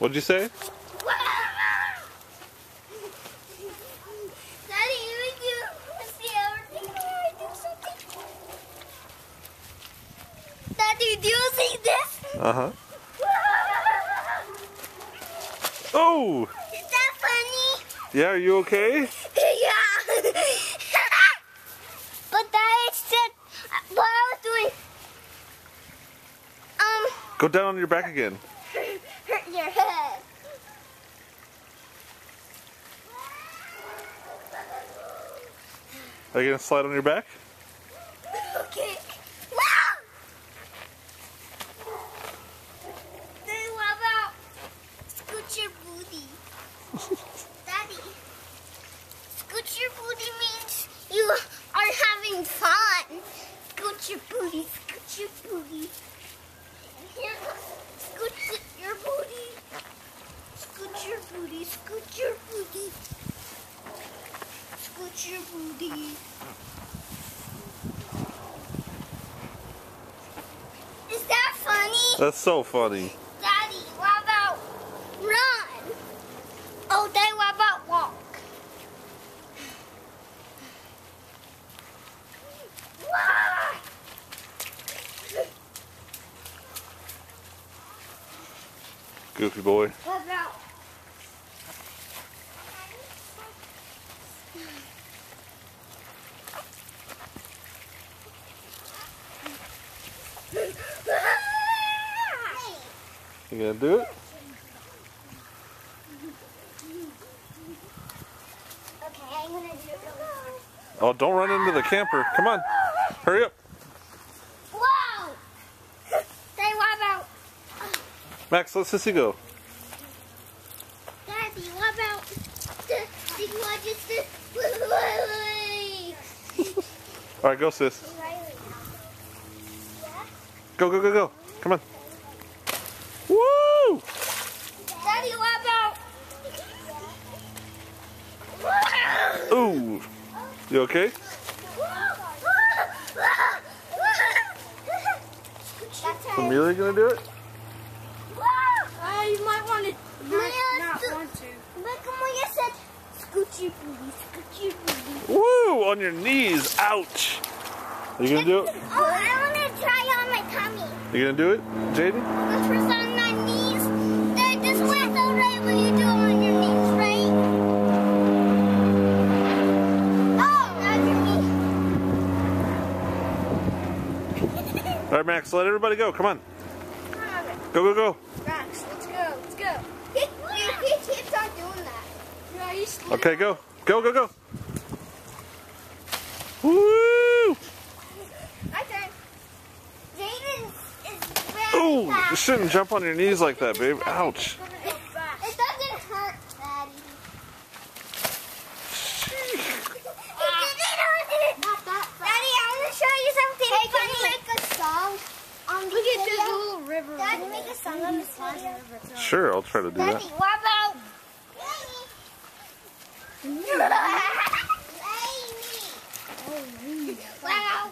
What'd you say? Daddy, you see everything? Do something. Daddy, do you see this? Uh-huh. Oh! Is that funny? Yeah, are you okay? Yeah. But that is just what I was doing. Go down on your back again. Hurt your head. Are you gonna slide on your back? Okay. Wow! Then what about scoot your booty? Daddy, scoot your booty means you are having fun. Scoot your booty, scoot your booty. And here goes, scoot your booty. Scoot your booty, scoot your booty. Scoot your booty. Is that funny? That's so funny. Daddy, what about run? Oh, then what about walk? Wah! Goofy boy. What about? You gonna do it? Okay, I'm gonna do it. Oh, don't run into the camper. Come on. Hurry up. Wow! Then what about? Max, let Sissy go. Daddy, what about the Alright, go, sis. Go, go, go, go. Come on. Woo! Daddy, what about? Ooh. You okay? Amelia gonna do it? You might want to. Not want to. But Amelia said, "Scoot your booty, scoot your booty." Woo! On your knees. Ouch. Are you gonna do it? Oh, I want to try on my tummy. You gonna do it, Jaden? But first on my knees. Then this way, the right when you do it on your knees, right? Oh, now your knee. Alright, Max, let everybody go. Come on. Come on, Go, go, go. Max, let's go. Let's go. He keeps on doing that. Yeah, he's Okay, go. Go, go, go. Woo! My turn. Jaden is very Ooh, you fast. shouldn't jump on your knees like that, babe. Ouch. It doesn't hurt, Daddy. Not that fast. Daddy, I want to show you something funny. Can you make a song on the video? Look at this little river. Daddy, make a song on this video. Sure, I'll try to do that. Daddy, what about? Wow.